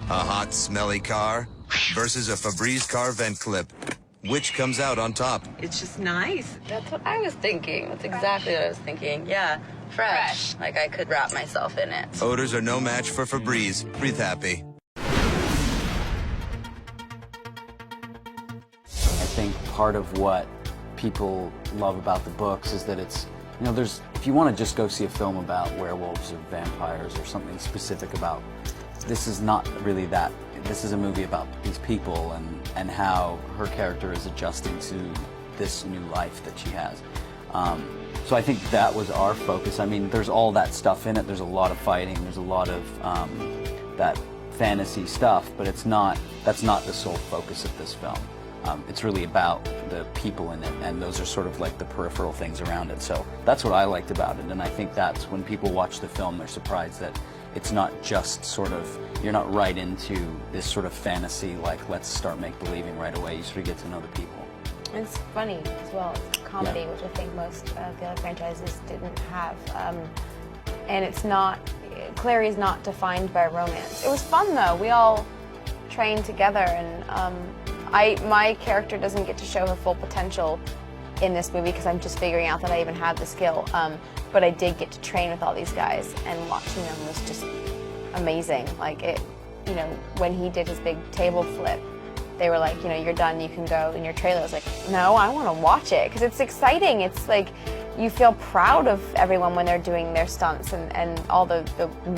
A hot, smelly car versus a Febreze car vent clip. Which comes out on top? It's just nice. That's what I was thinking. That's exactly what I was thinking. Yeah, fresh. Like I could wrap myself in it. Odors are no match for Febreze. Breathe happy. I think part of what people love about the books is that it's, you know, if you want to just go see a film about werewolves or vampires or something specific about, this is not really that. This is a movie about these people and how her character is adjusting to this new life that she has. So I think that was our focus. I mean, there's all that stuff in it. There's a lot of fighting. There's a lot of that fantasy stuff, but that's not the sole focus of this film. It's really about the people in it, and those are sort of like the peripheral things around it. So that's what I liked about it, and I think that's when people watch the film, they're surprised that it's not just sort of, you're not right into this sort of fantasy, like let's start make-believing right away. You sort of get to know the people. It's funny as well. It's comedy, which I think most of the other franchises didn't have. And it's not, Clary's not defined by romance. It was fun though. We all trained together, and my character doesn't get to show her full potential in this movie because I'm just figuring out that I even have the skill. But I did get to train with all these guys, and watching them was just amazing. Like it, you know, when he did his big table flip, they were like, you know, you're done, you can go in your trailer. I was like, no, I want to watch it because it's exciting. It's like you feel proud of everyone when they're doing their stunts, and all the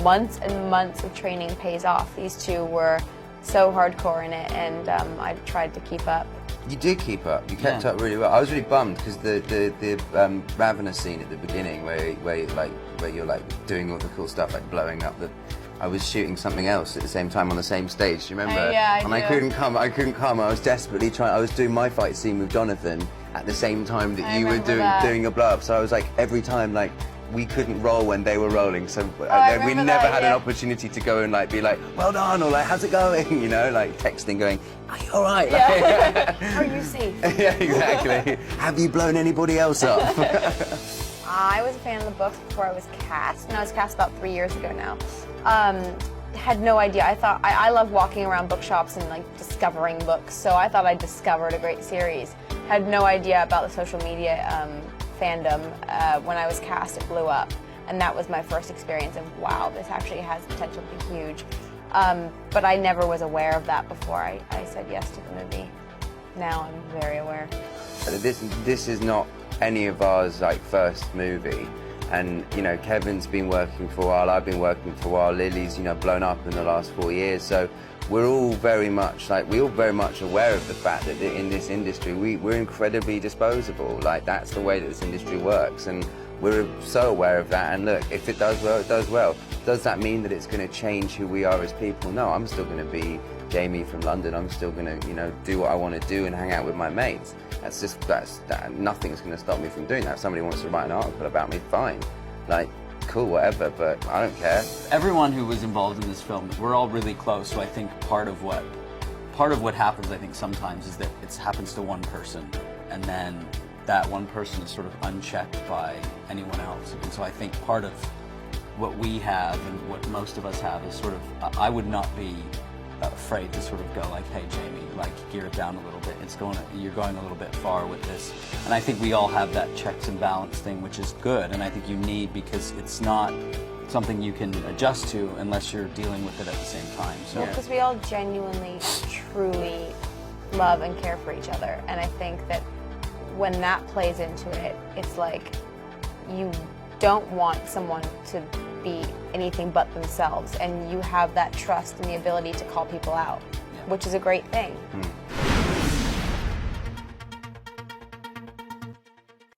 months and months of training pays off. These two were so hardcore in it, and I tried to keep up. You did keep up. You kept up really well. I was really bummed because the Ravenous scene at the beginning, where you're like doing all the cool stuff, like blowing up the. I was shooting something else at the same time on the same stage. Do you remember? Yeah, I couldn't come. I was desperately trying. I was doing my fight scene with Jonathan at the same time that you were doing your blow up. So I was like every time like. We couldn't roll when they were rolling, so we never had an opportunity to go and like be like, well done, or like, how's it going? You know, like texting going, are you all right? Yeah. Are you safe? Yeah, exactly. Have you blown anybody else up? I was a fan of the books before I was cast, and I was cast about 3 years ago now. Had no idea. I thought I love walking around bookshops and like discovering books, so I thought I discovered a great series. Had no idea about the social media fandom. When I was cast, it blew up, and that was my first experience of wow, this actually has potential to be huge. But I never was aware of that before I said yes to the movie. Now I'm very aware. This is not any of ours like first movie, and you know Kevin's been working for a while, I've been working for a while, Lily's blown up in the last 4 years, so we're all very much aware of the fact that in this industry we're incredibly disposable. Like that's the way that this industry works, and we're so aware of that. And look, if it does well, it does well. Does that mean that it's going to change who we are as people? No, I'm still going to be Jamie from London. I'm still going to do what I want to do and hang out with my mates. Nothing's going to stop me from doing that. If somebody wants to write an article about me, fine. Like, cool, whatever, but I don't care. Everyone who was involved in this film, we're all really close, so I think part of what happens, I think, sometimes is that it happens to one person, and then that one person is sort of unchecked by anyone else. And so I think part of what we have and what most of us have is sort of, I would not be afraid to sort of go like, hey Jamie, like gear it down a little bit. You're going a little bit far with this. And I think we all have that checks and balance thing, which is good, and I think you need, because it's not something you can adjust to unless you're dealing with it at the same time. So because we all genuinely, truly love and care for each other, and I think that when that plays into it, it's like you don't want someone to be anything but themselves, and you have that trust and the ability to call people out, which is a great thing.